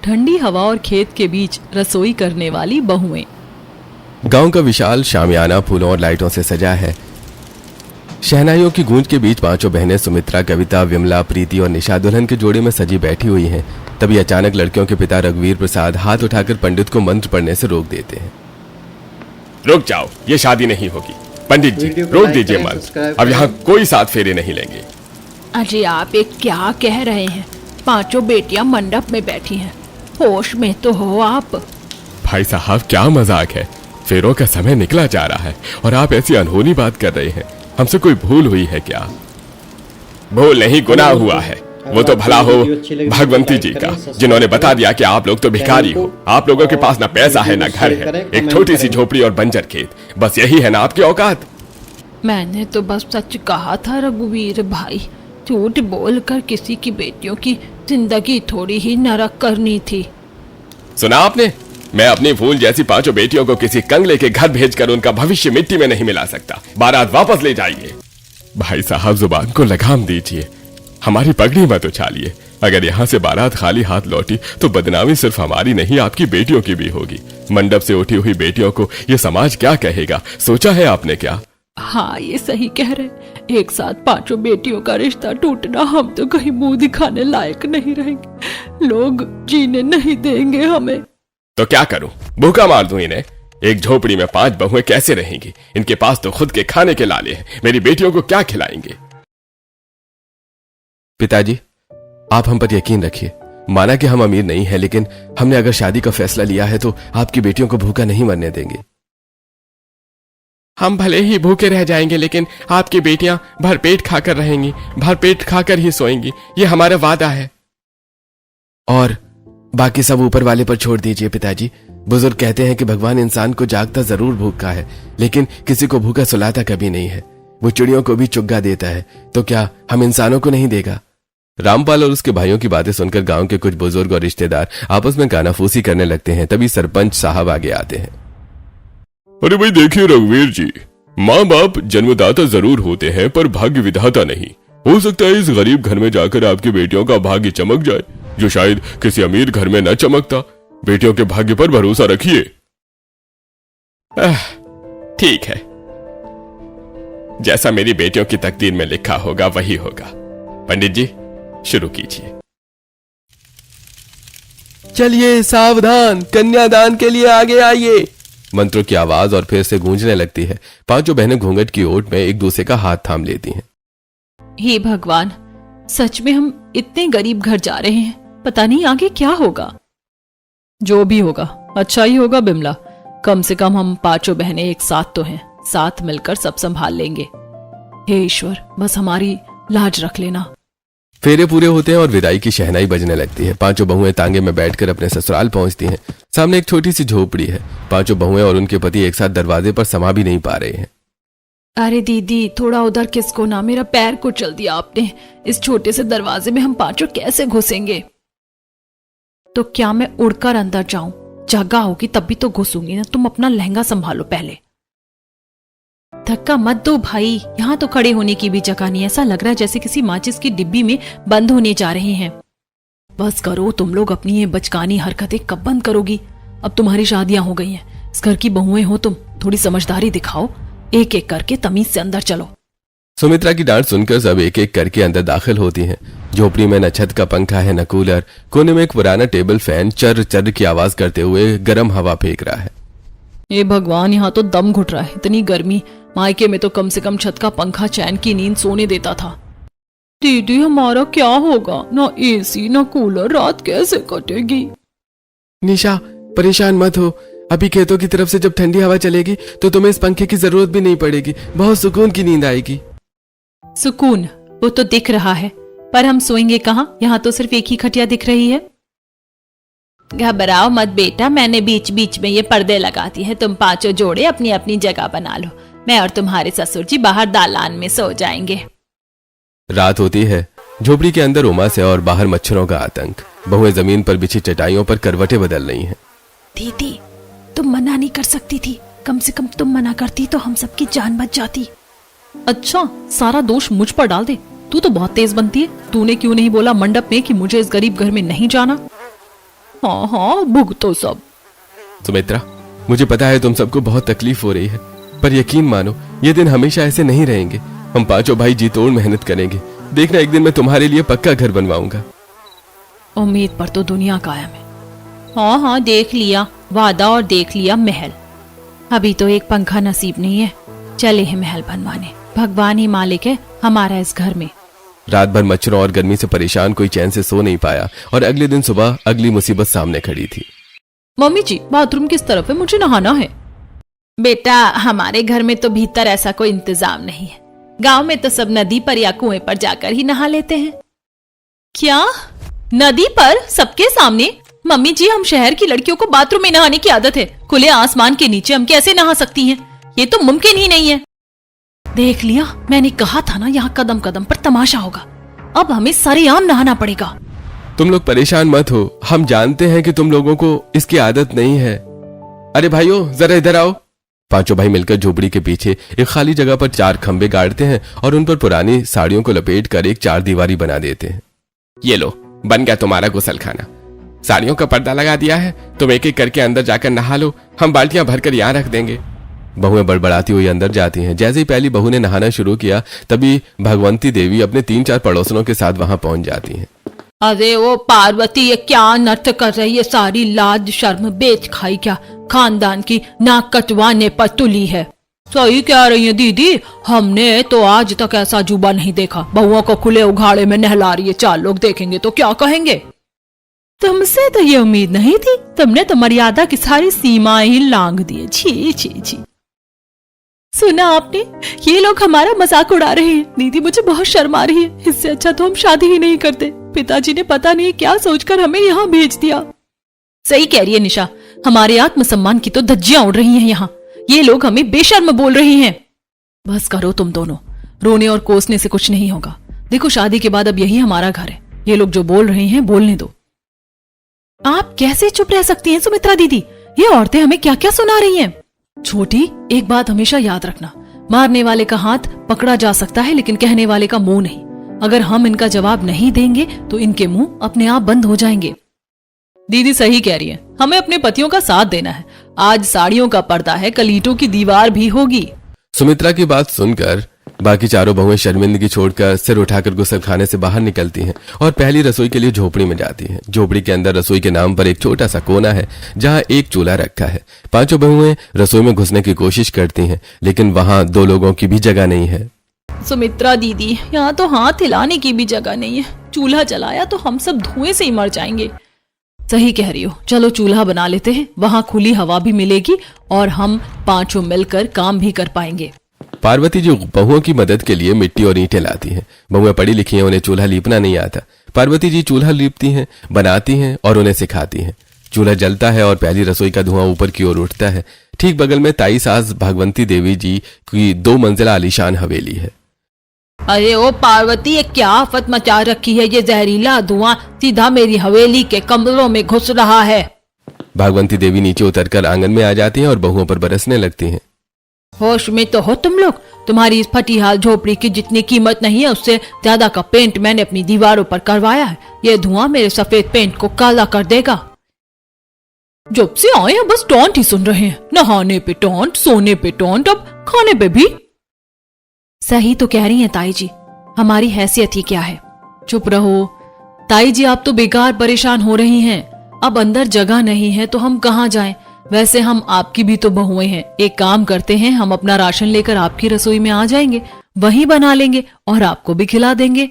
ठंडी हवा और खेत के बीच रसोई करने वाली बहुएं। गांव का विशाल शामियाना फूलों और लाइटों से सजा है। शहनाइयों की गूंज के बीच पांचों बहनें सुमित्रा, कविता, विमला, प्रीति और निशा दुल्हन के जोड़े में सजी बैठी हुई हैं। तभी अचानक लड़कियों के पिता रघुवीर प्रसाद हाथ उठाकर पंडित को मंत्र पढ़ने से रोक देते हैं। रुक जाओ, ये शादी नहीं होगी। पंडित जी रोक दीजिए मंत्र, अब यहाँ कोई सात फेरे नहीं लेंगे। अजय आप एक क्या कह रहे हैं? पांचों बेटियां मंडप में बैठी हैं, होश में तो हो आप। भाई साहब क्या मजाक है, फेरों का समय निकला जा रहा है और आप ऐसी अनहोनी बात कर रहे हैं। हमसे कोई भूल हुई है क्या? भूल नहीं, गुनाह हुआ है। वो तो भला हो भगवंती जी का, जिन्होंने बता दिया कि आप लोग तो भिखारी हो। आप लोगों के पास ना पैसा है ना घर है, एक छोटी सी झोपड़ी और बंजर खेत, बस यही है ना आपकी औकात। मैंने तो बस सच कहा था रघुवीर भाई, झूठ बोलकर किसी की बेटियों की जिंदगी थोड़ी ही नरक करनी थी। सुना आपने? मैं अपनी फूल जैसी पांचों बेटियों को किसी कंगले के घर भेजकर उनका भविष्य मिट्टी में नहीं मिला सकता। बारात वापस ले जाइए। भाई साहब जुबान को लगाम दीजिए, हमारी पगड़ी मत उछालिए। अगर यहाँ से बारात खाली हाथ लौटी तो बदनामी सिर्फ हमारी नहीं आपकी बेटियों की भी होगी। मंडप से उठी हुई बेटियों को ये समाज क्या कहेगा, सोचा है आपने क्या? हाँ ये सही कह रहे, एक साथ पांचों बेटियों का रिश्ता टूटना, हम तो कहीं मुंह दिखाने लायक नहीं रहेंगे, लोग जीने नहीं देंगे हमें। तो क्या करूं, भूखा मार दूं इन्हें? एक झोपड़ी में 5 बहुएं कैसे रहेंगी? इनके पास तो खुद के खाने के लाले हैं, मेरी बेटियों को क्या खिलाएंगे? पिताजी आप हम पर यकीन रखिए, माना कि हम अमीर नहीं हैं, लेकिन हमने अगर शादी का फैसला लिया है तो आपकी बेटियों को भूखा नहीं मरने देंगे। हम भले ही भूखे रह जाएंगे, लेकिन आपकी बेटियां भरपेट खाकर रहेंगी, भरपेट खाकर ही सोएंगी, ये हमारा वादा है। और बाकी सब ऊपर वाले पर छोड़ दीजिए पिताजी। बुजुर्ग कहते हैं कि भगवान इंसान को जागता जरूर भूखा है, लेकिन किसी को भूखा सुलाता कभी नहीं है। वो चिड़ियों को भी चुग्गा देता है, तो क्या हम इंसानों को नहीं देगा? रामपाल और उसके भाइयों की बातें सुनकर गांव के कुछ बुजुर्ग और रिश्तेदार आपस में कानाफूसी करने लगते हैं। तभी सरपंच साहब आगे आते हैं। अरे भाई देखिए रघुवीर जी, माँ बाप जन्मदाता जरूर होते हैं पर भाग्य विधाता नहीं। हो सकता है इस गरीब घर में जाकर आपकी बेटियों का भाग्य चमक जाए, जो शायद किसी अमीर घर में न चमकता। बेटियों के भाग्य पर भरोसा रखिए। ठीक है, जैसा मेरी बेटियों की तकदीर में लिखा होगा वही होगा। पंडित जी शुरू कीजिए। चलिए सावधान, कन्यादान के लिए आगे आइए। मंत्रों की आवाज और फिर से गूंजने लगती है। पांचों बहनें घूंघट की ओट में एक दूसरे का हाथ थाम लेती हैं। हे भगवान, सच में हम इतने गरीब घर जा रहे हैं, पता नहीं आगे क्या होगा। जो भी होगा अच्छा ही होगा बिमला, कम से कम हम पांचों बहनें एक साथ तो हैं, साथ मिलकर सब संभाल लेंगे। हे ईश्वर, बस हमारी लाज रख लेना। फेरे पूरे होते हैं और विदाई की शहनाई बजने लगती है। पांचों बहुएं तांगे में बैठकर अपने ससुराल पहुंचती हैं। सामने एक छोटी सी झोपड़ी है। पांचों बहुएं और उनके पति एक साथ दरवाजे पर समा भी नहीं पा रहे हैं। अरे दीदी थोड़ा उधर किसको ना, मेरा पैर कुचल दिया आपने। इस छोटे से दरवाजे में हम पांचों कैसे घुसेंगे? तो क्या मैं उड़कर अंदर जाऊं? जगह होगी तब भी तो घुसूंगी ना। तुम अपना लहंगा संभालो पहले। धक्का मत दो भाई, यहाँ तो खड़े होने की भी जगह नहीं। ऐसा लग रहा है जैसे किसी माचिस की डिब्बी में बंद होने जा रहे हैं। बस करो तुम लोग अपनी ये बचकानी हरकतें, कब बंद करोगी? अब तुम्हारी शादियां हो गई हैं, इस घर की बहुएं हो तुम, थोड़ी समझदारी दिखाओ। एक एक करके तमीज से अंदर चलो। सुमित्रा की डांट सुनकर सब एक एक करके अंदर दाखिल होती हैं। झोपड़ी में न छत का पंखा है न कूलर। कोने में एक पुराना टेबल फैन चर चर की आवाज करते हुए गर्म हवा फेंक रहा है। ये भगवान, यहाँ तो दम घुट रहा है, इतनी गर्मी। मायके में तो कम से कम छत का पंखा चैन की नींद सोने देता था। दीदी हमारा क्या होगा? ना एसी ना कूलर, रात कैसे कटेगी? निशा परेशान मत हो, अभी खेतों की तरफ से जब ठंडी हवा चलेगी तो तुम्हें इस पंखे की जरूरत भी नहीं पड़ेगी। बहुत सुकून की नींद आएगी। सुकून वो तो दिख रहा है, पर हम सोएंगे कहाँ? यहाँ तो सिर्फ एक ही खटिया दिख रही है। घबराओ मत बेटा, मैंने बीच बीच में ये पर्दे लगा दिए हैं। तुम पांचों जोड़े अपनी अपनी जगह बना लो, मैं और तुम्हारे ससुर जी बाहर दालान में सो जाएंगे। रात होती है। झोपड़ी के अंदर उमस है और बाहर मच्छरों का आतंक। बहुएं जमीन पर बिछी चटाइयों पर करवटें बदल रही हैं। दीदी तुम मना नहीं कर सकती थी, कम से कम तुम मना करती तो हम सबकी जान बच जाती। अच्छा सारा दोष मुझ पर डाल दे, तू तो बहुत तेज बनती है। तूने क्यों नहीं बोला मंडप में कि मुझे इस गरीब घर में नहीं जाना? हाँ हाँ भुगतो सब। सुमित्रा, मुझे पता है तुम सबको बहुत तकलीफ हो रही है, पर यकीन मानो ये दिन हमेशा ऐसे नहीं रहेंगे। हम पांचों भाई जी तोड़ मेहनत करेंगे। देखना, एक दिन मैं तुम्हारे लिए पक्का घर बनवाऊंगा। उम्मीद पर तो दुनिया कायम है। हाँ हाँ देख लिया वादा और देख लिया महल। अभी तो एक पंखा नसीब नहीं है, चले हैं महल बनवाने। भगवान ही मालिक है हमारा इस घर में। रात भर मच्छरों और गर्मी से परेशान कोई चैन से सो नहीं पाया और अगले दिन सुबह अगली मुसीबत सामने खड़ी थी। मम्मी जी बाथरूम किस तरफ है, मुझे नहाना है। बेटा हमारे घर में तो भीतर ऐसा कोई इंतजाम नहीं है। गांव में तो सब नदी पर या कुएं पर जाकर ही नहा लेते हैं। क्या नदी पर सबके सामने? मम्मी जी हम शहर की लड़कियों को बाथरूम में नहाने की आदत है, खुले आसमान के नीचे हम कैसे नहा सकती हैं? ये तो मुमकिन ही नहीं है। देख लिया, मैंने कहा था ना यहाँ कदम कदम पर तमाशा होगा। अब हमें सरेआम नहाना पड़ेगा। तुम लोग परेशान मत हो, हम जानते हैं कि तुम लोगों को इसकी आदत नहीं है। अरे भाइयों जरा इधर आओ। पांचों भाई मिलकर झोपड़ी के पीछे एक खाली जगह पर 4 खंबे गाड़ते हैं और उन पर पुरानी साड़ियों को लपेट कर एक 4 दीवारी बना देते हैं। ये लो, बन गया तुम्हारा गुसल खाना। साड़ियों का पर्दा लगा दिया है, तुम एक एक करके अंदर जाकर नहा लो, हम बाल्टियां भरकर यहाँ रख देंगे। बहुएं बड़बड़ाती हुई अंदर जाती हैं। जैसे ही पहली बहू ने नहाना शुरू किया तभी भगवंती देवी अपने 3-4 पड़ोसनों के साथ वहां पहुंच जाती हैं। अरे वो पार्वती ये क्या नृत्य कर रही है? सारी लाज शर्म बेच खाई क्या? खानदान की नाक कटवाने पर तुली है। सही कह रही है दीदी, हमने तो आज तक ऐसा जुबा नहीं देखा। बहुओं को खुले उघाड़े में नहला रही है, 4 लोग देखेंगे तो क्या कहेंगे? तुमसे तो ये उम्मीद नहीं थी, तुमने तो मर्यादा की सारी सीमाएं ही लांघ दी। छी छी छी। सुना आपने, ये लोग हमारा मजाक उड़ा रहे हैं। दीदी मुझे बहुत शर्म आ रही है, इससे अच्छा तो हम शादी ही नहीं करते। पिताजी ने पता नहीं क्या सोचकर हमें यहाँ भेज दिया। सही कह रही है निशा, हमारे आत्मसम्मान की तो धज्जियां उड़ रही हैं यहाँ। ये लोग हमें बेशर्म बोल रहे हैं। बस करो तुम दोनों, रोने और कोसने से कुछ नहीं होगा। देखो शादी के बाद अब यही हमारा घर है। ये लोग जो बोल रहे हैं बोलने दो। आप कैसे चुप रह सकती हैं सुमित्रा दीदी? ये औरतें हमें क्या क्या सुना रही हैं। छोटी, एक बात हमेशा याद रखना, मारने वाले का हाथ पकड़ा जा सकता है लेकिन कहने वाले का मुंह नहीं। अगर हम इनका जवाब नहीं देंगे तो इनके मुंह अपने आप बंद हो जाएंगे। दीदी सही कह रही है, हमें अपने पतियों का साथ देना है। आज साड़ियों का पर्दा है, कल ईंटों की दीवार भी होगी। सुमित्रा की बात सुनकर बाकी चारों बहुएं शर्मिंदगी छोड़कर सिर उठाकर गुसलखाने से बाहर निकलती हैं और पहली रसोई के लिए झोपड़ी में जाती हैं। झोपड़ी के अंदर रसोई के नाम पर एक छोटा सा कोना है जहां एक चूल्हा रखा है। पांचों बहुएं रसोई में घुसने की कोशिश करती हैं लेकिन वहां 2 लोगों की भी जगह नहीं है। सुमित्रा दीदी, यहाँ तो हाथ हिलाने की भी जगह नहीं है। चूल्हा जलाया तो हम सब धुएं से ही मर जाएंगे। सही कह रही हो, चलो चूल्हा बना लेते हैं, वहां खुली हवा भी मिलेगी और हम पांचों मिलकर काम भी कर पाएंगे। पार्वती जी बहुओं की मदद के लिए मिट्टी और ईंटें लाती हैं। बहुएं पढ़ी लिखी हैं, उन्हें चूल्हा लीपना नहीं आता। पार्वती जी चूल्हा लीपती हैं, बनाती हैं और उन्हें सिखाती हैं। चूल्हा जलता है और पहली रसोई का धुआं ऊपर की ओर उठता है। ठीक बगल में ताई सास भगवंती देवी जी की 2 मंजिला आलीशान हवेली है। अरे ओ पार्वती, ये क्या आफत मचा रखी है? ये जहरीला धुआं सीधा मेरी हवेली के कमरों में घुस रहा है। भगवंती देवी नीचे उतरकर आंगन में आ जाती हैं और बहुओं पर बरसने लगती हैं। होश में तो हो तुम लोग? तुम्हारी इस फटीहाल झोपड़ी की जितनी कीमत नहीं है उससे ज्यादा का पेंट मैंने अपनी दीवारों पर करवाया है। ये धुआं मेरे सफेद पेंट को काला कर देगा। जब से आए हैं बस टॉन्ट ही सुन रहे हैं। नहाने पे टॉन्ट, सोने पे टॉन्ट, अब खाने पे भी। सही तो कह रही हैं ताई जी, हमारी हैसियत ही क्या है। चुप रहो ताई जी, आप तो बेकार परेशान हो रही हैं। अब अंदर जगह नहीं है तो हम कहाँ जाएं? वैसे हम आपकी भी तो बहुएं हैं। एक काम करते हैं, हम अपना राशन लेकर आपकी रसोई में आ जाएंगे, वहीं बना लेंगे और आपको भी खिला देंगे।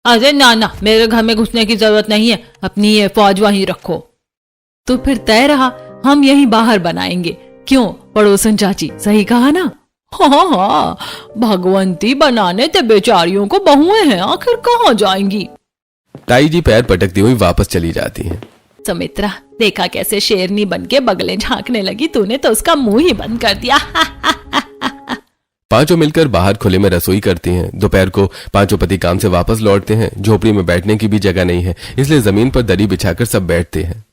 अरे ना ना, मेरे घर में घुसने की जरूरत नहीं है, अपनी ये फौज वहीं रखो। तो फिर तय रहा, हम यहीं बाहर बनाएंगे। क्यों पड़ोसन चाची, सही कहा ना? हाँ हाँ, भगवंती बनाने ते बेचारियों को बहुएं हैं, आखिर कहाँ जाएंगी। ताई जी पैर पटकती हुई वापस चली जाती हैं। सुमित्रा, देखा कैसे शेरनी बनके बगलें झांकने लगी, तूने तो उसका मुंह ही बंद कर दिया। पांचों मिलकर बाहर खुले में रसोई करती हैं। दोपहर को पांचों पति काम से वापस लौटते हैं। झोपड़ी में बैठने की भी जगह नहीं है, इसलिए जमीन पर दरी बिछाकर सब बैठते हैं।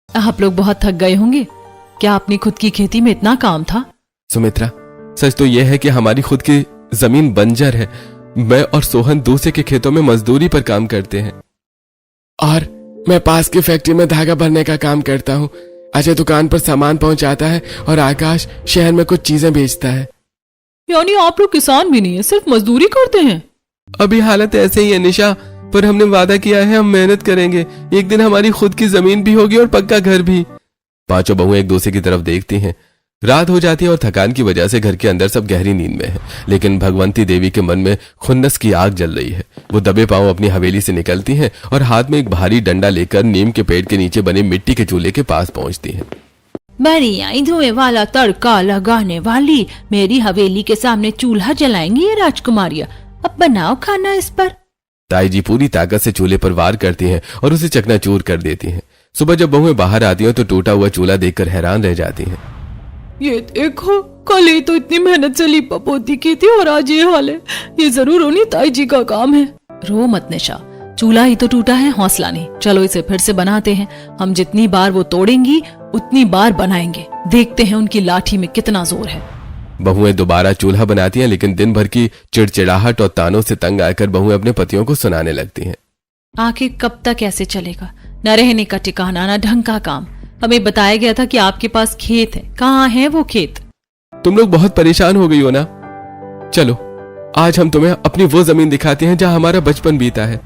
आप लोग बहुत थक गए होंगे। क्या अपनी खुद की खेती में इतना काम था? सुमित्रा, सच तो यह है कि हमारी खुद की जमीन बंजर है। मैं और सोहन दूसरे के खेतों में मजदूरी पर काम करते हैं और मैं पास की फैक्ट्री में धागा भरने का काम करता हूँ। अजय दुकान पर सामान पहुंचाता है और आकाश शहर में कुछ चीजें बेचता है। यानी आप लोग किसान भी नहीं है, सिर्फ मजदूरी करते हैं। अभी हालत ऐसे ही है निशा, पर हमने वादा किया है हम मेहनत करेंगे। एक दिन हमारी खुद की जमीन भी होगी और पक्का घर भी। पांचों बहुएं एक दूसरे की तरफ देखती हैं। रात हो जाती है और थकान की वजह से घर के अंदर सब गहरी नींद में है, लेकिन भगवंती देवी के मन में खुन्नस की आग जल रही है। वो दबे पांव अपनी हवेली से निकलती हैं और हाथ में एक भारी डंडा लेकर नीम के पेड़ के नीचे बने मिट्टी के चूल्हे के पास पहुंचती हैं। बड़ी आई धुएं वाला तड़का लगाने वाली, मेरी हवेली के सामने चूल्हा जलाएंगी ये राजकुमारियां। अब बनाओ खाना इस पर। ताई जी पूरी ताकत से चूल्हे पर वार करती हैं और उसे चकनाचूर कर देती हैं। सुबह जब बहुएं बाहर आती हैं तो टूटा हुआ चूल्हा देखकर हैरान रह जाती हैं। ये देखो, कल ही तो इतनी मेहनत से लीपा पोती की थी और आज ये हाल है। ये जरूर उन्हीं ताई जी का काम है। रो मत निशा, चूल्हा ही तो टूटा है, हौसला नहीं। चलो इसे फिर से बनाते हैं। हम जितनी बार वो तोड़ेंगी उतनी बार बनाएंगे। देखते हैं उनकी लाठी में कितना जोर है। बहुएं दोबारा चूल्हा बनाती हैं, लेकिन दिन भर की चिड़चिड़ाहट और तानों से तंग आकर बहुएं अपने पतियों को सुनाने लगती हैं। आखिर कब तक ऐसे चलेगा? न रहने का ठिकाना, न ढंग का काम। हमें बताया गया था कि आपके पास खेत है, कहाँ है वो खेत? तुम लोग बहुत परेशान हो गई हो ना। चलो आज हम तुम्हें अपनी वो जमीन दिखाते हैं जहां हमारा बचपन बीता है।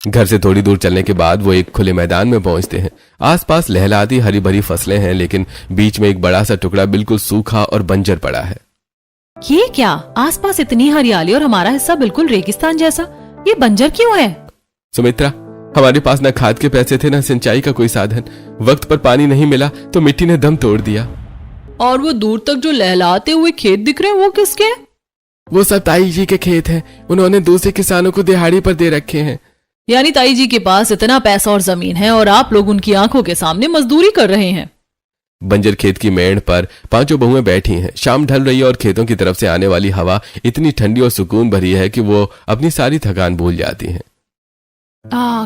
घर से थोड़ी दूर चलने के बाद वो एक खुले मैदान में पहुंचते हैं। आसपास लहलहाती हरी भरी फसलें हैं, लेकिन बीच में एक बड़ा सा टुकड़ा बिल्कुल सूखा और बंजर पड़ा है। ये क्या? आसपास इतनी हरियाली और हमारा हिस्सा बिल्कुल रेगिस्तान जैसा। ये बंजर क्यों है? सुमित्रा, हमारे पास न खाद के पैसे थे, न सिंचाई का कोई साधन। वक्त पर पानी नहीं मिला तो मिट्टी ने दम तोड़ दिया। और वो दूर तक जो लहलाते हुए खेत दिख रहे हैं वो किसके हैं? वो सब ताई जी के खेत हैं। उन्होंने दूसरे किसानों को दिहाड़ी पर दे रखे हैं। यानी ताई जी के पास इतना पैसा और जमीन है और आप लोग उनकी आंखों के सामने मजदूरी कर रहे हैं। बंजर खेत की मेड़ पर पांचों बहुएं बैठी हैं। शाम ढल रही है और खेतों की तरफ से आने वाली हवा इतनी ठंडी और सुकून भरी है कि वो अपनी सारी थकान भूल जाती हैं।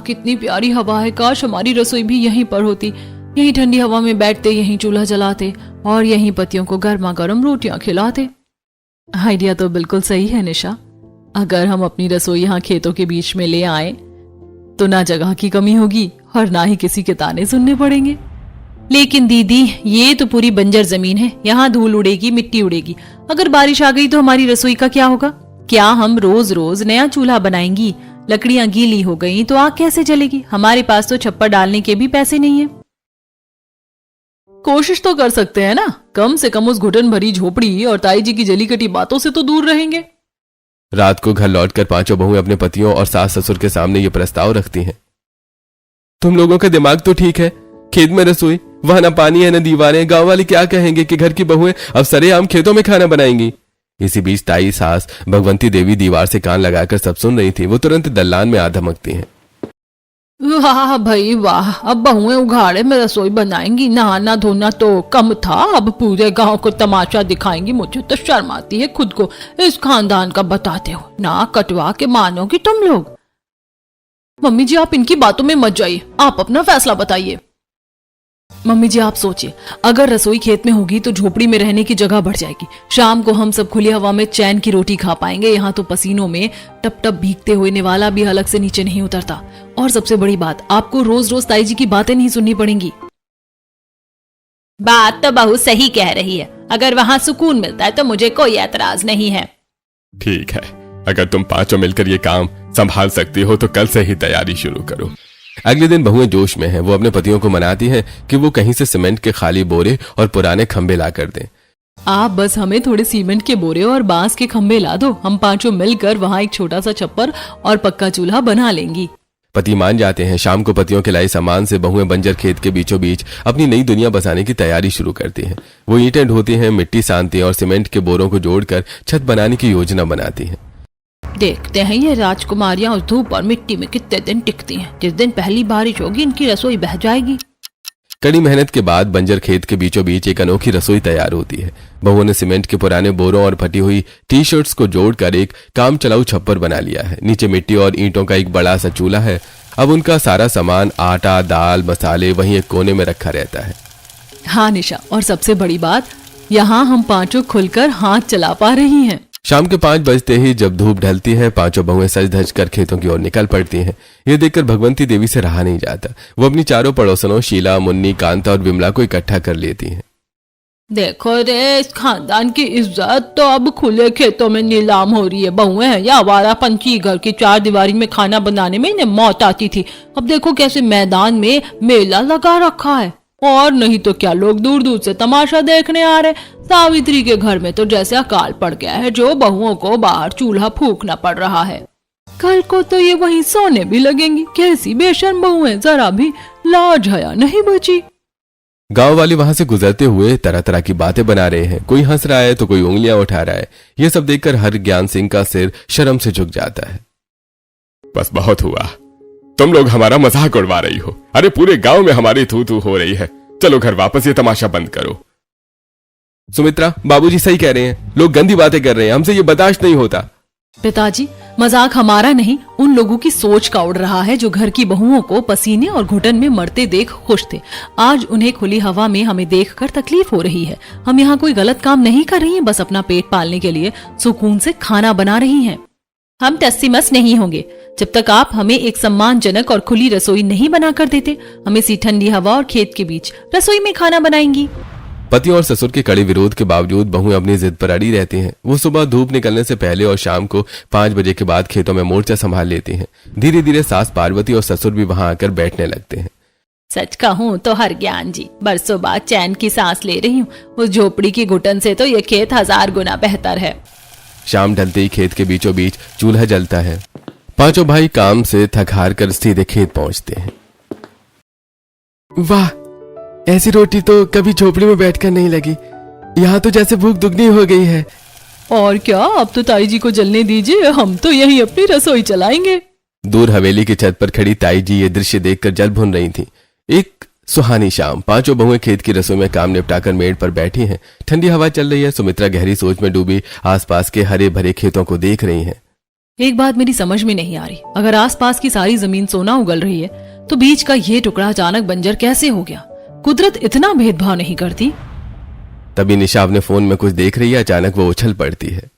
कितनी प्यारी हवा है। काश हमारी रसोई भी यहीं पर होती। यहीं ठंडी हवा में बैठते, यहीं चूल्हा जलाते और यहीं पतियों को गर्मा गर्म रोटियां खिलाते। आइडिया तो बिल्कुल सही है निशा। अगर हम अपनी रसोई यहाँ खेतों के बीच में ले आए तो ना जगह की कमी होगी और ना ही किसी के ताने सुनने पड़ेंगे। लेकिन दीदी, ये तो पूरी बंजर जमीन है। यहाँ धूल उड़ेगी, मिट्टी उड़ेगी। अगर बारिश आ गई तो हमारी रसोई का क्या होगा? क्या हम रोज रोज नया चूल्हा बनाएंगी? लकड़ियां गीली हो गई तो आग कैसे जलेगी? हमारे पास तो छप्पर डालने के भी पैसे नहीं है। कोशिश तो कर सकते हैं ना, कम से कम उस घुटन भरी झोपड़ी और ताई जी की जली कटी बातों से तो दूर रहेंगे। रात को घर लौटकर पांचों बहुएं अपने पतियों और सास ससुर के सामने ये प्रस्ताव रखती हैं। तुम लोगों का दिमाग तो ठीक है, खेत में रसोई, वहां ना पानी है न दीवारें। गांव वाले क्या कहेंगे कि घर की बहुएं अब सरेआम खेतों में खाना बनाएंगी। इसी बीच ताई सास भगवंती देवी दीवार से कान लगाकर सब सुन रही थी। वो तुरंत दल्लान में आ धमकती हैं। वाह भाई वाह, अब बहुएं उघाड़े में रसोई बनाएंगी। नहाना धोना तो कम था, अब पूरे गांव को तमाशा दिखाएंगी। मुझे तो शर्म आती है खुद को इस खानदान का बताते हो। ना कटवा के मानोगी तुम लोग। मम्मी जी, आप इनकी बातों में मत जाइए, आप अपना फैसला बताइए। मम्मी जी, आप सोचिए, अगर रसोई खेत में होगी तो झोपड़ी में रहने की जगह बढ़ जाएगी। शाम को हम सब खुली हवा में चैन की रोटी खा पाएंगे। यहाँ तो पसीनों में टप टप भीगते हुए निवाला भी हलक से नीचे नहीं उतरता। और सबसे बड़ी बात, आपको रोज रोज ताई जी की बातें नहीं सुननी पड़ेंगी। बात तो बहू सही कह रही है। अगर वहाँ सुकून मिलता है तो मुझे कोई एतराज नहीं है। ठीक है, अगर तुम पांचों मिलकर ये काम संभाल सकती हो तो कल से ही तैयारी शुरू करो। अगले दिन बहुएं जोश में हैं। वो अपने पतियों को मनाती हैं कि वो कहीं से सीमेंट के खाली बोरे और पुराने खंबे ला कर दें। आप बस हमें थोड़े सीमेंट के बोरे और बांस के खंबे ला दो। हम पांचों मिलकर वहाँ एक छोटा सा छप्पर और पक्का चूल्हा बना लेंगी। पति मान जाते हैं। शाम को पतियों के लाए सामान से बहुएं बंजर खेत के बीचों बीच अपनी नई दुनिया बसाने की तैयारी शुरू करती हैं। वो ईंटें ढोती हैं, मिट्टी सानती हैं और सीमेंट के बोरों को जोड़कर छत बनाने की योजना बनाती हैं। देखते हैं ये राजकुमारियां उस धूप और मिट्टी में कितने दिन टिकती हैं। जिस दिन पहली बारिश होगी इनकी रसोई बह जाएगी। कड़ी मेहनत के बाद बंजर खेत के बीचों बीच एक अनोखी रसोई तैयार होती है। बहुओं ने सीमेंट के पुराने बोरों और फटी हुई टी शर्ट्स को जोड़कर एक काम चलाऊ छप्पर बना लिया है। नीचे मिट्टी और ईंटों का एक बड़ा सा चूल्हा है। अब उनका सारा सामान, आटा, दाल, मसाले वहीं एक कोने में रखा रहता है। हाँ निशा, और सबसे बड़ी बात, यहाँ हम पांचों खुलकर हाथ चला पा रही हैं। शाम के 5 बजते ही जब धूप ढलती है, पांचों बहुएं सज धज कर खेतों की ओर निकल पड़ती हैं। ये देखकर भगवंती देवी से रहा नहीं जाता। वो अपनी चारों पड़ोसनों शीला, मुन्नी, कांता और विमला को इकट्ठा कर लेती हैं। देखो रे, इस खानदान की इज्जत तो अब खुले खेतों में नीलाम हो रही है। बहुएं हैं या आवारा पंछी, घर की चार दीवारी में खाना बनाने में इन्हें मौत आती थी, अब देखो कैसे मैदान में मेला लगा रखा है। और नहीं तो क्या, लोग दूर दूर से तमाशा देखने आ रहे। सावित्री के घर में तो जैसे अकाल पड़ गया है, जो बहुओं को बाहर चूल्हा फूकना पड़ रहा है। कल को तो ये वहीं सोने भी लगेंगी। कैसी बेशर्म बहू है, जरा भी लाज हया नहीं बची। गांव वाले वहां से गुजरते हुए तरह तरह की बातें बना रहे हैं। कोई हंस रहा है तो कोई उंगलियां उठा रहा है। यह सब देखकर हर ज्ञान सिंह का सिर शर्म से झुक जाता है। बस बहुत हुआ, तुम लोग हमारा मजाक उड़वा रही हो। अरे पूरे गांव में हमारी थू थू हो रही है। चलो घर वापस, ये तमाशा बंद करो। सुमित्रा, बाबूजी सही कह रहे हैं, लोग गंदी बातें कर रहे हैं, हमसे ये बर्दाश्त नहीं होता। पिताजी, मजाक हमारा नहीं, उन लोगों की सोच का उड़ रहा है जो घर की बहुओं को पसीने और घुटन में मरते देख खुश थे। आज उन्हें खुली हवा में हमें देखकर तकलीफ हो रही है। हम यहाँ कोई गलत काम नहीं कर रही हैं, बस अपना पेट पालने के लिए सुकून से खाना बना रही हैं। हम टस्सीमस नहीं होंगे जब तक आप हमें एक सम्मानजनक और खुली रसोई नहीं बना कर देते। हम इसी ठंडी हवा और खेत के बीच रसोई में खाना बनाएंगी। पति और ससुर के कड़े विरोध के बावजूद बहुएं अपनी जिद पर अड़ी रहती हैं। वो सुबह धूप निकलने से पहले और शाम को 5 बजे के बाद खेतों में मोर्चा संभाल लेती हैं। धीरे धीरे सास पार्वती और ससुर भी वहां आकर बैठने लगते हैं। सच कहूँ तो हर ज्ञान जी, बरसों बाद चैन की सांस ले रही हूँ। उस झोपड़ी की घुटन से तो ये खेत 1000 गुना बेहतर है। शाम ढलते ही खेत के बीचों बीच चूल्हा जलता है। पांचों भाई काम से थक हार कर सीधे खेत पहुंचते हैं। वाह, ऐसी रोटी तो कभी झोपड़ी में बैठकर नहीं लगी। यहाँ तो जैसे भूख दुगनी हो गई है। और क्या, अब तो ताई जी को जलने दीजिए, हम तो यहीं अपनी रसोई चलाएंगे। दूर हवेली की छत पर खड़ी ताई जी ये दृश्य देखकर जल भुन रही थी। एक सुहानी शाम, पांचों बहुएं खेत की रसोई में काम निपटाकर मेड़ पर बैठी हैं। ठंडी हवा चल रही है। सुमित्रा गहरी सोच में डूबी आसपास के हरे भरे खेतों को देख रही हैं। एक बात मेरी समझ में नहीं आ रही, अगर आसपास की सारी जमीन सोना उगल रही है तो बीच का ये टुकड़ा अचानक बंजर कैसे हो गया? कुदरत इतना भेदभाव नहीं करती। तभी निशा अपने फोन में कुछ देख रही है। अचानक वो उछल पड़ती है।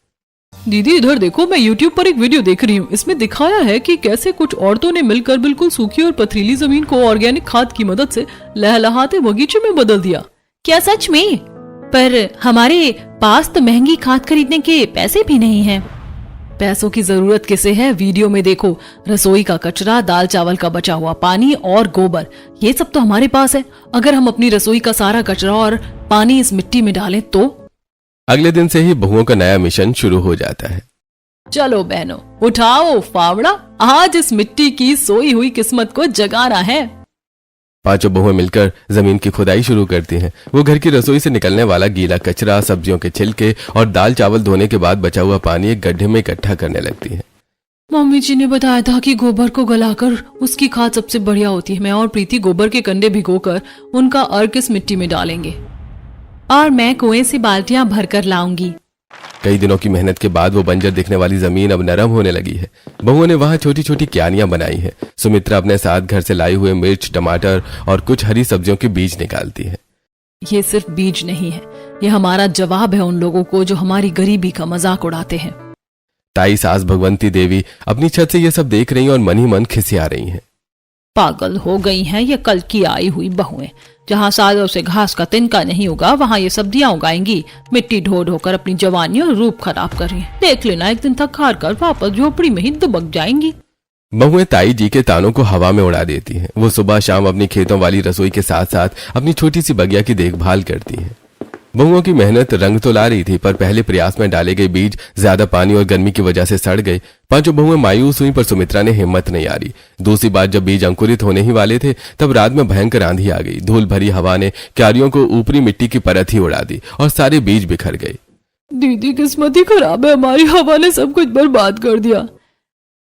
दीदी इधर देखो, मैं YouTube पर एक वीडियो देख रही हूँ। इसमें दिखाया है कि कैसे कुछ औरतों ने मिलकर बिल्कुल सूखी और पथरीली जमीन को ऑर्गेनिक खाद की मदद से लहलहाते बगीचे में बदल दिया। क्या सच में? पर हमारे पास तो महंगी खाद खरीदने के पैसे भी नहीं हैं। पैसों की जरूरत किसे है? वीडियो में देखो, रसोई का कचरा, दाल चावल का बचा हुआ पानी और गोबर, ये सब तो हमारे पास है। अगर हम अपनी रसोई का सारा कचरा और पानी इस मिट्टी में डालें तो? अगले दिन से ही बहुओं का नया मिशन शुरू हो जाता है। चलो बहनों, उठाओ फावड़ा, आज इस मिट्टी की सोई हुई किस्मत को जगाना है। पांचों बहुएं मिलकर जमीन की खुदाई शुरू करती हैं। वो घर की रसोई से निकलने वाला गीला कचरा, सब्जियों के छिलके और दाल चावल धोने के बाद बचा हुआ पानी एक गड्ढे में इकट्ठा करने लगती हैं। मम्मी जी ने बताया था कि गोबर को गलाकर उसकी खाद सबसे बढ़िया होती है। मैं और प्रीति गोबर के कंडे भिगोकर उनका अर्क इस मिट्टी में डालेंगे और मैं कुएं से बाल्टियां भरकर लाऊंगी। कई दिनों की मेहनत के बाद वो बंजर दिखने वाली जमीन अब नरम होने लगी है। बहुओं ने वहां छोटी छोटी क्यारियां बनाई है। सुमित्रा अपने साथ घर से लाई हुए मिर्च, टमाटर और कुछ हरी सब्जियों के बीज निकालती है। ये सिर्फ बीज नहीं है, ये हमारा जवाब है उन लोगों को जो हमारी गरीबी का मजाक उड़ाते हैं। ताई सास भगवंती देवी अपनी छत से ये सब देख रही हैं और मन ही मन खिसिया रही हैं। पागल हो गई हैं ये कल की आई हुई बहुएं। जहाँ सालों से घास का तिनका नहीं उगा, वहाँ ये सब्जियां उगाएंगी। मिट्टी ढो ढो कर अपनी जवानी और रूप खराब कर रही हैं। देख लेना, एक दिन थक हार कर वापस झोपड़ी में ही दुबक जाएंगी। बहुएं ताई जी के तानों को हवा में उड़ा देती हैं। वो सुबह शाम अपनी खेतों वाली रसोई के साथ साथ अपनी छोटी सी बगिया की देखभाल करती हैं। बहुओं की मेहनत रंग तो ला रही थी, पर पहले प्रयास में डाले गए बीज ज्यादा पानी और गर्मी की वजह से सड़ गए। पांचों बहुएं मायूस हुई, पर सुमित्रा ने हिम्मत नहीं हारी। दूसरी बार जब बीज अंकुरित होने ही वाले थे, तब रात में भयंकर आंधी आ गई। धूल भरी हवा ने क्यारियों को ऊपरी मिट्टी की परत ही उड़ा दी और सारे बीज बिखर गए। दीदी किस्मत ही खराब है हमारी, हवा ने सब कुछ बर्बाद कर दिया।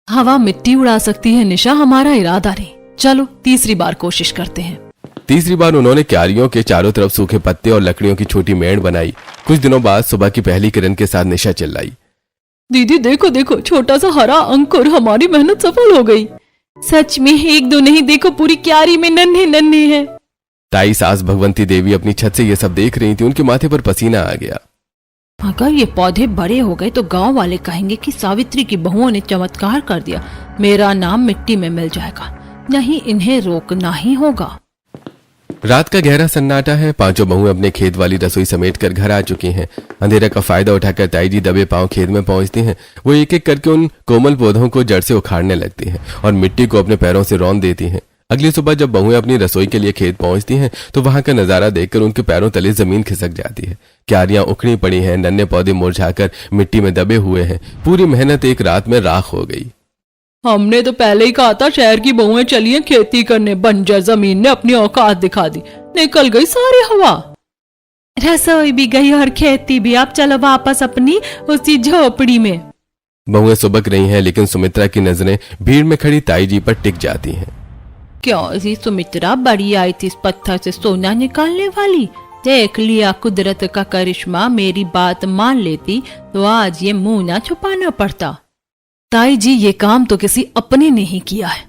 हवा मिट्टी उड़ा सकती है निशा, हमारा इरादा नहीं। चलो तीसरी बार कोशिश करते हैं। तीसरी बार उन्होंने क्यारियों के चारों तरफ सूखे पत्ते और लकड़ियों की छोटी मेड़ बनाई। कुछ दिनों बाद सुबह की पहली किरण के साथ निशा चिल्लाई, दीदी देखो देखो, छोटा सा हरा अंकुर, हमारी मेहनत सफल हो गई। सच में, एक दो नहीं, देखो पूरी क्यारी में नन्हे नन्हे हैं। ताई सास भगवंती देवी अपनी छत से ये सब देख रही थी। उनके माथे पर पसीना आ गया। अगर ये पौधे बड़े हो गए तो गांव वाले कहेंगे कि सावित्री की बहुओं ने चमत्कार कर दिया, मेरा नाम मिट्टी में मिल जाएगा। नहीं, इन्हें रोकना ही होगा। रात का गहरा सन्नाटा है। पांचों बहुएं अपने खेत वाली रसोई समेट कर घर आ चुकी हैं। अंधेरा का फायदा उठाकर ताई जी दबे पांव खेत में पहुंचती हैं। वो एक एक करके उन कोमल पौधों को जड़ से उखाड़ने लगती हैं और मिट्टी को अपने पैरों से रौंद देती हैं। अगली सुबह जब बहुएं अपनी रसोई के लिए खेत पहुंचती हैं तो वहां का नजारा देखकर उनके पैरों तले जमीन खिसक जाती है। क्यारियां उखड़ी पड़ी हैं, नन्हे पौधे मुरझाकर मिट्टी में दबे हुए हैं। पूरी मेहनत एक रात में राख हो गई। हमने तो पहले ही कहा था शहर की बहुएं चलिए खेती करने, बंजर जमीन ने अपनी औकात दिखा दी, निकल गई सारी हवा। रसोई भी गई और खेती भी, अब चलो वापस अपनी उसी झोपड़ी में। बहुएं सुबक रही हैं, लेकिन सुमित्रा की नजरें भीड़ में खड़ी ताई जी पर टिक जाती हैं। क्यों जी सुमित्रा, बड़ी आई थी इस पत्थर से सोना निकालने वाली। देख लिया कुदरत का करिश्मा, मेरी बात मान लेती तो आज ये मुंह ना छुपाना पड़ता। ताई जी, ये काम तो किसी अपने ने ही किया है,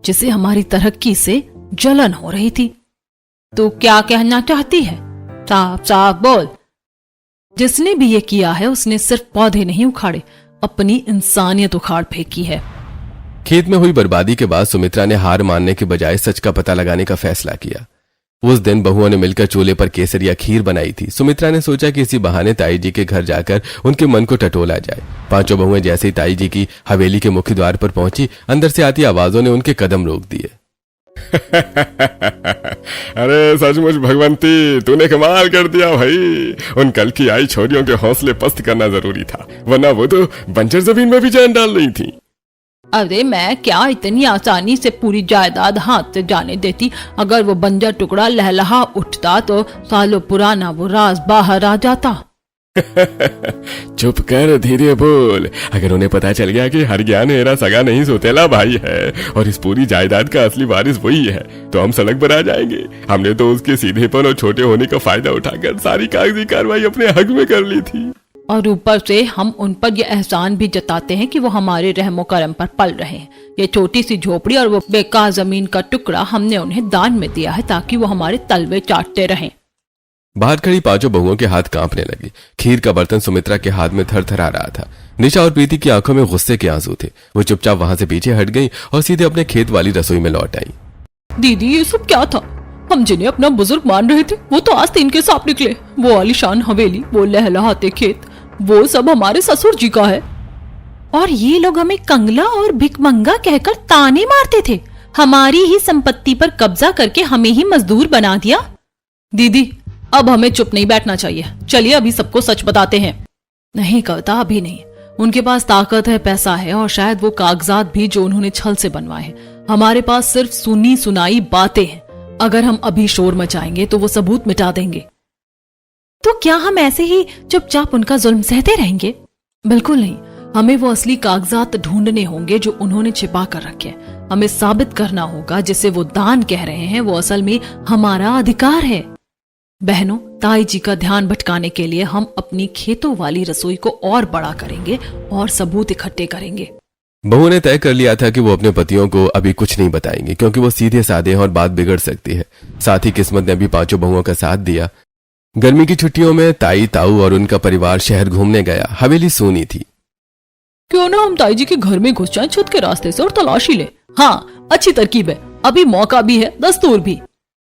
जिसे हमारी तरक्की से जलन हो रही थी। तो क्या कहना चाहती है? साफ साफ बोल। जिसने भी ये किया है उसने सिर्फ पौधे नहीं उखाड़े, अपनी इंसानियत उखाड़ फेंकी है। खेत में हुई बर्बादी के बाद सुमित्रा ने हार मानने के बजाय सच का पता लगाने का फैसला किया। उस दिन बहुओं ने मिलकर चूल्हे पर केसरिया खीर बनाई थी। सुमित्रा ने सोचा कि इसी बहाने ताई जी के घर जाकर उनके मन को टटोला जाए। पांचों बहुएं जैसे ही ताई जी की हवेली के मुख्य द्वार पर पहुंची, अंदर से आती आवाजों ने उनके कदम रोक दिए। अरे सचमुच भगवंती, तूने कमाल कर दिया भाई। उन कल की आई छोरियों के हौसले पस्त करना जरूरी था, वरना वो तो बंजर जमीन में भी जान डाल रही थी। अरे मैं क्या इतनी आसानी से पूरी जायदाद हाथ से जाने देती? अगर वो बंजर टुकड़ा लहलहा उठता तो सालों पुराना वो राज बाहर आ जाता। चुप कर, धीरे बोल। अगर उन्हें पता चल गया कि हरज्ञान मेरा सगा नहीं सोतेला भाई है और इस पूरी जायदाद का असली वारिस वही है, तो हम सड़क पर आ जाएंगे। हमने तो उसके सीधेपन और छोटे होने का फायदा उठाकर सारी कागजी कार्रवाई अपने हक में कर ली थी। और ऊपर से हम उन पर यह एहसान भी जताते हैं कि वो हमारे रहमो करम पर पल रहे हैं। ये छोटी सी झोपड़ी और वो बेकार जमीन का टुकड़ा हमने उन्हें दान में दिया है ताकि वो हमारे तलवे चाटते रहें। बाहर खड़ी पांचों बहुओं के हाथ कांपने लगे। खीर का बर्तन सुमित्रा के हाथ में थरथरा रहा था। निशा और प्रीति की आंखों में गुस्से के आंसू थे। वो चुपचाप वहां से पीछे हट गई और सीधे अपने खेत वाली रसोई में लौट आई। दीदी, ये सब क्या था? हम जिन्हें अपना बुजुर्ग मान रहे थे वो तो आज तीन के सांप निकले। वो आलीशान हवेली, वो लहलहाते खेत, वो सब हमारे ससुर जी का है। और ये लोग हमें कंगला और भिकमंगा कहकर ताने मारते थे। हमारी ही संपत्ति पर कब्जा करके हमें ही मजदूर बना दिया। दीदी, अब हमें चुप नहीं बैठना चाहिए। चलिए अभी सबको सच बताते हैं। नहीं कविता, अभी नहीं। उनके पास ताकत है, पैसा है और शायद वो कागजात भी जो उन्होंने छल से बनवाए हैं। हमारे पास सिर्फ सुनी सुनाई बातें हैं। अगर हम अभी शोर मचाएंगे तो वो सबूत मिटा देंगे। तो क्या हम ऐसे ही चुपचाप उनका जुल्म सहते रहेंगे? बिल्कुल नहीं। हमें वो असली कागजात ढूंढने होंगे जो उन्होंने छिपा कर रखे हैं। हमें साबित करना होगा जिसे वो दान कह रहे हैं वो असल में हमारा अधिकार है। बहनों, ताई जी का ध्यान भटकाने के लिए हम अपनी खेतों वाली रसोई को और बड़ा करेंगे और सबूत इकट्ठे करेंगे। बहू ने तय कर लिया था कि वो अपने पतियों को अभी कुछ नहीं बताएंगे, क्योंकि वो सीधे साधे हैं और बात बिगड़ सकती है। साथ ही किस्मत ने भी पांचों बहुओं का साथ दिया। गर्मी की छुट्टियों में ताई, ताऊ और उनका परिवार शहर घूमने गया। हवेली सूनी थी। क्यों ना हम ताई जी के घर में घुस जाएं छत के रास्ते से और तलाशी ले। हाँ, अच्छी तरकीब है। अभी मौका भी है, दस्तूर भी।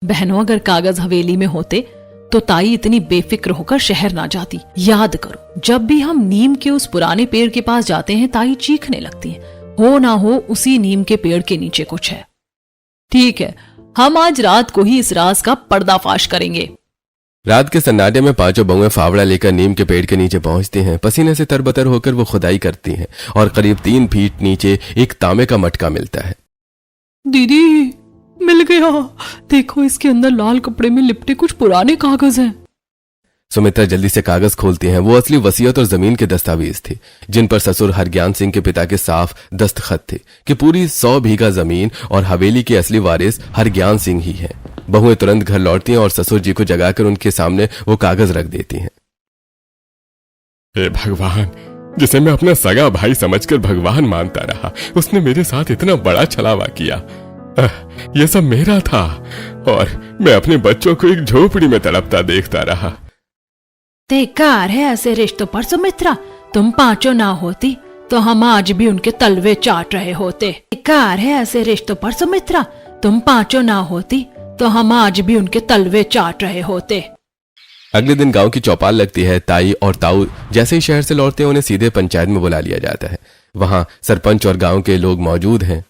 बहनों, अगर कागज हवेली में होते तो ताई इतनी बेफिक्र होकर शहर ना जाती। याद करो, जब भी हम नीम के उस पुराने पेड़ के पास जाते हैं ताई चीखने लगती है। हो ना हो उसी नीम के पेड़ के नीचे कुछ है। ठीक है, हम आज रात को ही इस राज का पर्दाफाश करेंगे। रात के सन्नाटे में पांचों बहुएं फावड़ा लेकर नीम के पेड़ के नीचे पहुंचती हैं। पसीने से तरबतर होकर वो खुदाई करती हैं और करीब 3 फीट नीचे एक तांबे का मटका मिलता है। दीदी, मिल गया। देखो, इसके अंदर लाल कपड़े में लिपटे कुछ पुराने कागज हैं। सुमित्रा जल्दी से कागज खोलती हैं। वो असली वसीयत और जमीन के दस्तावेज थे, जिन पर ससुर हरज्ञान सिंह के पिता के साफ दस्तखत थे कि पूरी 100 बीघा जमीन और हवेली के असली वारिस हरज्ञान सिंह ही हैं। बहुएं तुरंत घर लौटती हैं और ससुर जी को जगाकर उनके सामने वो कागज रख देती हैं। हे भगवान, जिसे मैं अपना सगा भाई समझकर भगवान मानता रहा, उसने मेरे साथ इतना बड़ा छलावा किया। यह सब मेरा था और मैं अपने बच्चों को एक झोपड़ी में तड़पता देखता रहा। बेकार है ऐसे रिश्तों पर सुमित्रा। तुम पांचों ना होती तो हम आज भी उनके तलवे चाट रहे होते। बेकार है ऐसे रिश्तों पर सुमित्रा। तुम पांचों ना होती तो हम आज भी उनके तलवे चाट रहे होते। अगले दिन गांव की चौपाल लगती है। ताई और ताऊ जैसे ही शहर से लौटते हैं उन्हें सीधे पंचायत में बुला लिया जाता है। वहां सरपंच और गांव के लोग मौजूद हैं।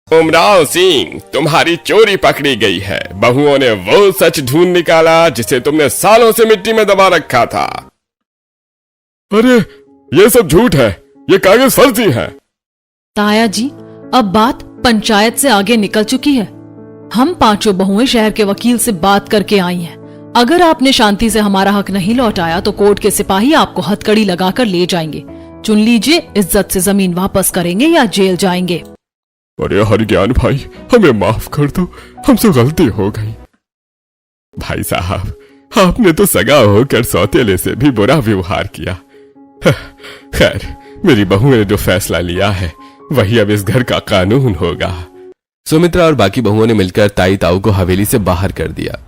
उमराव सिंह, तुम्हारी चोरी पकड़ी गई है। बहुओं ने वो सच ढूंढ निकाला जिसे तुमने सालों से मिट्टी में दबा रखा था। अरे ये सब झूठ है, ये कागज फर्जी है। ताया जी, अब बात पंचायत से आगे निकल चुकी है। हम पांचों बहुएं शहर के वकील से बात करके आई हैं। अगर आपने शांति से हमारा हक नहीं लौटाया तो कोर्ट के सिपाही आपको हथकड़ी लगाकर ले जाएंगे। चुन लीजिए, इज्जत से जमीन वापस करेंगे या जेल जाएंगे। अरे हरज्ञान भाई, हमें माफ कर दो, हमसे गलती हो गई। भाई साहब, आपने तो सगा होकर सौतेले से भी बुरा व्यवहार किया। खैर, मेरी बहू ने जो फैसला लिया है वही अब इस घर का कानून होगा। सुमित्रा और बाकी बहुओं ने मिलकर ताई ताऊ को हवेली से बाहर कर दिया।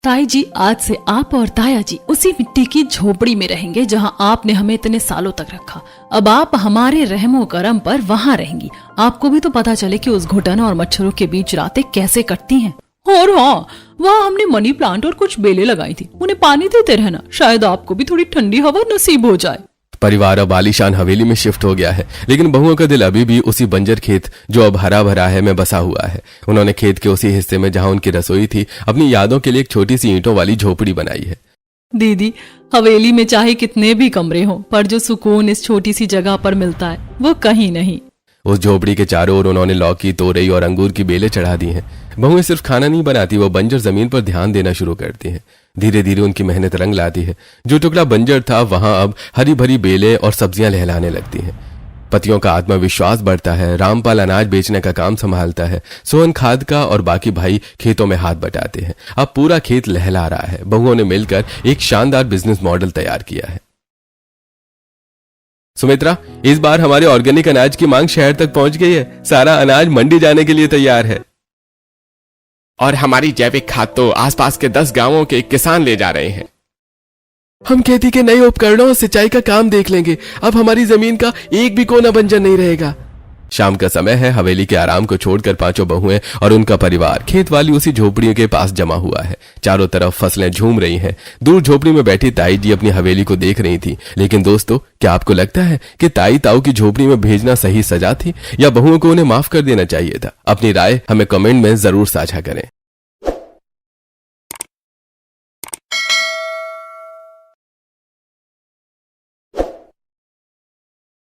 ताई जी, आज से आप और ताया जी उसी मिट्टी की झोपड़ी में रहेंगे जहां आपने हमें इतने सालों तक रखा। अब आप हमारे रहमो करम पर वहां रहेंगी। आपको भी तो पता चले कि उस घुटन और मच्छरों के बीच रातें कैसे कटती हैं। और हाँ, वहाँ हमने मनी प्लांट और कुछ बेलें लगाई थी, उन्हें पानी देते रहना, शायद आपको भी थोड़ी ठंडी हवा नसीब हो जाए। परिवार अब आलीशान हवेली में शिफ्ट हो गया है, लेकिन बहुओं का दिल अभी भी उसी बंजर खेत जो अब हरा भरा है में बसा हुआ है। उन्होंने खेत के उसी हिस्से में जहां उनकी रसोई थी अपनी यादों के लिए एक छोटी सी ईंटों वाली झोपड़ी बनाई है। दीदी, हवेली में चाहे कितने भी कमरे हों, पर जो सुकून इस छोटी सी जगह पर मिलता है वो कहीं नहीं। उस झोपड़ी के चारों ओर उन्होंने लौकी, तोरई और अंगूर की बेलें चढ़ा दी हैं। बहुएं सिर्फ खाना नहीं बनाती, वो बंजर जमीन पर ध्यान देना शुरू करती हैं। धीरे धीरे उनकी मेहनत रंग लाती है। जो टुकड़ा बंजर था वहां अब हरी भरी बेलें और सब्जियां लहलाने लगती हैं। पतियों का आत्मविश्वास बढ़ता है। रामपाल अनाज बेचने का काम संभालता है। सोहन खाद का और बाकी भाई खेतों में हाथ बटाते हैं। अब पूरा खेत लहला रहा है। बहुओं ने मिलकर एक शानदार बिजनेस मॉडल तैयार किया है। सुमित्रा, इस बार हमारे ऑर्गेनिक अनाज की मांग शहर तक पहुंच गई है। सारा अनाज मंडी जाने के लिए तैयार है। और हमारी जैविक खाद तो आसपास के 10 गांवों के किसान ले जा रहे हैं। हम खेती के नए उपकरणों और सिंचाई का काम देख लेंगे। अब हमारी जमीन का एक भी कोना बंजर नहीं रहेगा। शाम का समय है। हवेली के आराम को छोड़कर पांचों बहुएं और उनका परिवार खेत वाली उसी झोपड़ियों के पास जमा हुआ है। चारों तरफ फसलें झूम रही हैं। दूर झोपड़ी में बैठी ताई जी अपनी हवेली को देख रही थी। लेकिन दोस्तों, क्या आपको लगता है कि ताई ताऊ की झोपड़ी में भेजना सही सजा थी या बहुओं को उन्हें माफ कर देना चाहिए था? अपनी राय हमें कमेंट में जरूर साझा करें।